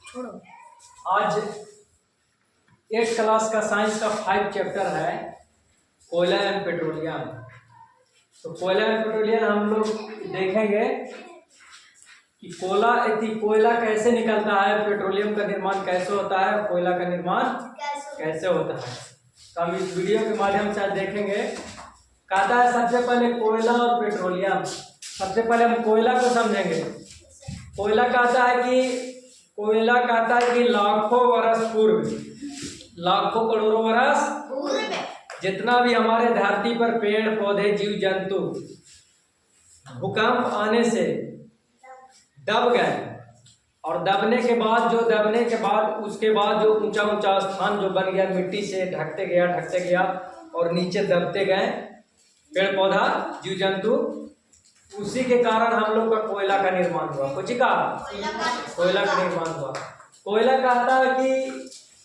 छोड़ो। आज 8 क्लास का साइंस का 5 चैप्टर है कोयला एंड पेट्रोलियम। तो कोयला एंड पेट्रोलियम हम लोग देखेंगे कि कोयला कैसे निकलता है, पेट्रोलियम का निर्माण कैसे होता है, कोयला का निर्माण कैसे होता है। तो हम इस वीडियो के माध्यम से आज देखेंगे। कहता है सबसे पहले कोयला और पेट्रोलियम। सबसे पहले हम कोयला को समझेंगे। कोयला कहता है कि लाखों वर्ष पूर्व, लाखों करोड़ों वर्ष जितना भी हमारे धरती पर पेड़ पौधे जीव जंतु भूकंप आने से दब गए, और दबने के बाद उसके बाद जो ऊंचा ऊंचा स्थान जो बन गया, मिट्टी से ढकते गया और नीचे दबते गए पेड़ पौधा जीव जंतु, उसी के कारण हम लोग का कोयला का निर्माण हुआ। कुछ का कोयला का निर्माण हुआ। कोयला कहता है कि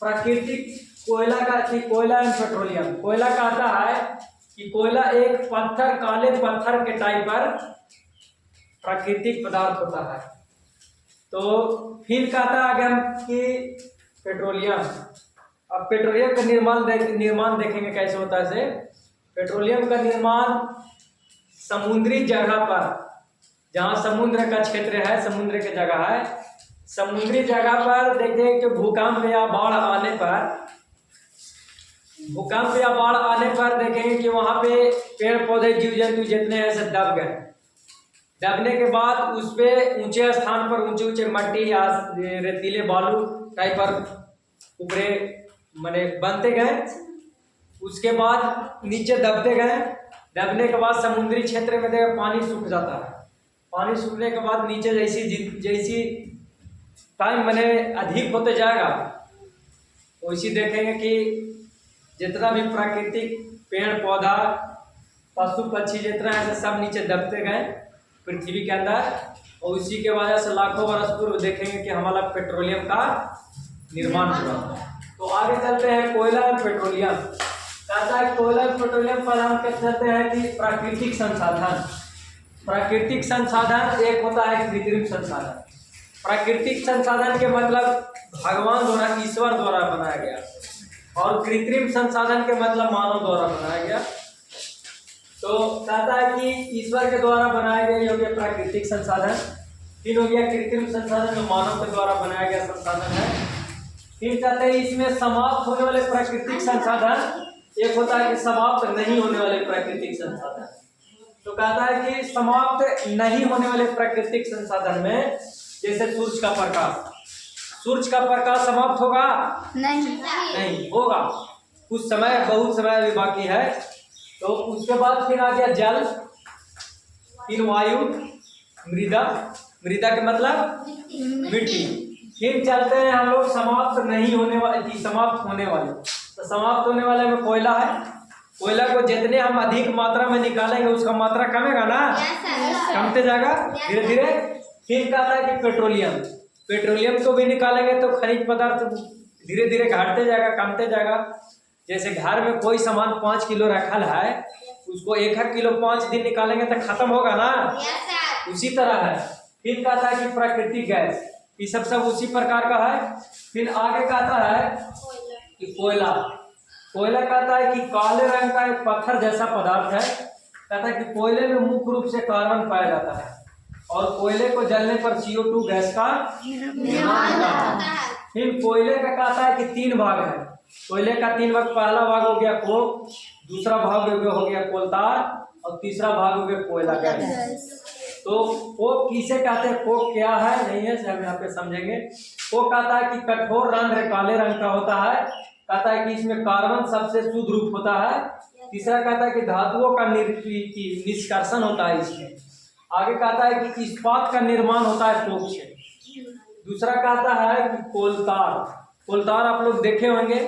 प्राकृतिक कोयला एंड पेट्रोलियम। कोयला कहता है कि कोयला एक पत्थर, काले पत्थर के टाइप पर प्राकृतिक पदार्थ होता है। तो फिर कहता है हम कि पेट्रोलियम। अब पेट्रोलियम का निर्माण देखेंगे कैसे होता है। पेट्रोलियम का निर्माण समुद्री जगह पर, जहाँ समुद्र का क्षेत्र है, समुद्र की जगह है, समुद्री जगह पर देखें कि भूकंप या बाढ़ आने पर देखेंगे कि वहाँ पे पेड़ पौधे जीव जंतु जितने हैं सब दब गए। दबने के बाद उस पे ऊंचे स्थान पर ऊंचे मट्टी या रेतीले बालू टाइप पर ऊपरे माने बनते गए। उसके बाद नीचे दबते गए। दबने के बाद समुद्री क्षेत्र में देखा पानी सूख जाता है। पानी सूखने के बाद नीचे जैसी टाइम माने अधिक होते जाएगा, वैसी देखेंगे कि जितना भी प्राकृतिक पेड़ पौधा पशु पक्षी जितना है सब नीचे दबते गए पृथ्वी के अंदर, और उसी के वजह से लाखों वर्ष पूर्व देखेंगे कि हमारा पेट्रोलियम का निर्माण हुआ। तो आगे चलते हैं कोयला और पेट्रोलियम। कहता है कोयला और पेट्रोलियम पर हम कहते हैं कि प्राकृतिक संसाधन। प्राकृतिक संसाधन एक होता है कृत्रिम संसाधन। प्राकृतिक संसाधन के मतलब भगवान द्वारा, ईश्वर द्वारा बनाया गया, और कृत्रिम संसाधन के मतलब मानव द्वारा बनाया गया। तो कहता है कि ईश्वर के द्वारा बनाए गए हो गया प्राकृतिक संसाधन, फिर हो गया कृत्रिम संसाधन जो मानव के द्वारा बनाया गया संसाधन है। फिर कहते हैं इसमें समाप्त होने वाले प्राकृतिक संसाधन, एक होता है कि समाप्त नहीं होने वाले प्राकृतिक संसाधन। तो कहता है कि समाप्त नहीं होने वाले प्राकृतिक संसाधन में जैसे सूरज का प्रकाश समाप्त होगा? नहीं होगा। कुछ समय, बहुत समय अभी बाकी है। तो उसके बाद फिर आ गया जल, फिर वायु, मृदा के मतलब मिट्टी। फिर चलते हैं हम लोग समाप्त होने वाले। तो समाप्त होने वाले में कोयला है। कोयला को जितने हम अधिक मात्रा में निकालेंगे उसका मात्रा कमेगा ना, कमते जाएगा धीरे धीरे। फिर कहता है कि पेट्रोलियम को भी निकालेंगे तो खनिज पदार्थ धीरे धीरे घटते जाएगा, कमते जाएगा। जैसे घर में कोई सामान 5 किलो रखल है, उसको 1 किलो 5 दिन निकालेंगे तो खत्म होगा ना, उसी तरह है। फिर कहता है कि प्राकृतिक गैस, ये सब उसी प्रकार का है। फिर आगे कहता है कि कोयला कहता है कि काले रंग का एक पत्थर जैसा पदार्थ है। कहता है कि कोयले में मुख्य रूप से कार्बन पाया जाता है, और कोयले को जलने पर CO2 गैस का निर्माण होता है। फिर कोयले का कहता है कि 3 भाग है। कोयले का 3 भाग, पहला भाग हो गया कोक, दूसरा भाग हो गया कोलतार, और तीसरा भाग हो गया कोयला गैस। तो कोक किसे कहते हैं, कोक क्या है नहीं है हम यहाँ पे समझेंगे। कोक कहता है कि कठोर रंध्र काले रंग का होता है। कहता है कि इसमें कार्बन सबसे शुद्ध रूप होता है। तीसरा कहता है कि धातुओं का निष्कर्षण होता है इसमें। आगे कहता है कि इस्पात का निर्माण होता है कोक से। दूसरा कहता है कि कोलतार आप लोग देखे होंगे,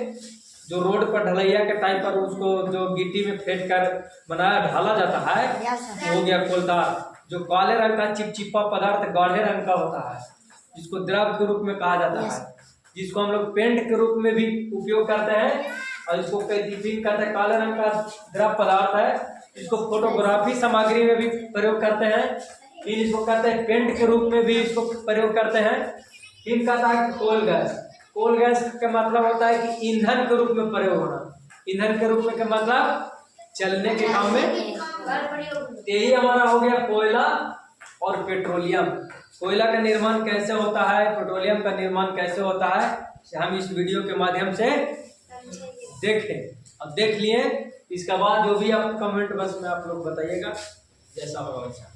जो रोड पर ढलैया के टाइम पर उसको जो गिट्टी में फेंट कर ढाला जाता है, हो गया कोलतार। जो काले रंग का चिपचिपा पदार्थ गाढ़े रंग का होता है, जिसको द्रव के रूप में कहा जाता है, जिसको हम लोग पेंट के रूप में भी उपयोग करते हैं, और इसको कहते हैं काले रंग का द्रव पदार्थ है, इसको फोटोग्राफी सामग्री में भी प्रयोग करते हैं। फिर इसको कहते हैं पेंट के रूप में भी इसको प्रयोग करते हैं। फिर कहता है कोल गैस। कोल गैस का मतलब होता है कि ईंधन के रूप में प्रयोग होना। ईंधन के रूप में का मतलब चलने के काम में। यही हमारा हो गया कोयला और पेट्रोलियम। कोयला का निर्माण कैसे होता है, पेट्रोलियम का निर्माण कैसे होता है, हम इस वीडियो के माध्यम से देखें। अब देख लिए, इसके बाद जो भी आप कमेंट बॉक्स में आप लोग बताइएगा जैसा होगा वैसा।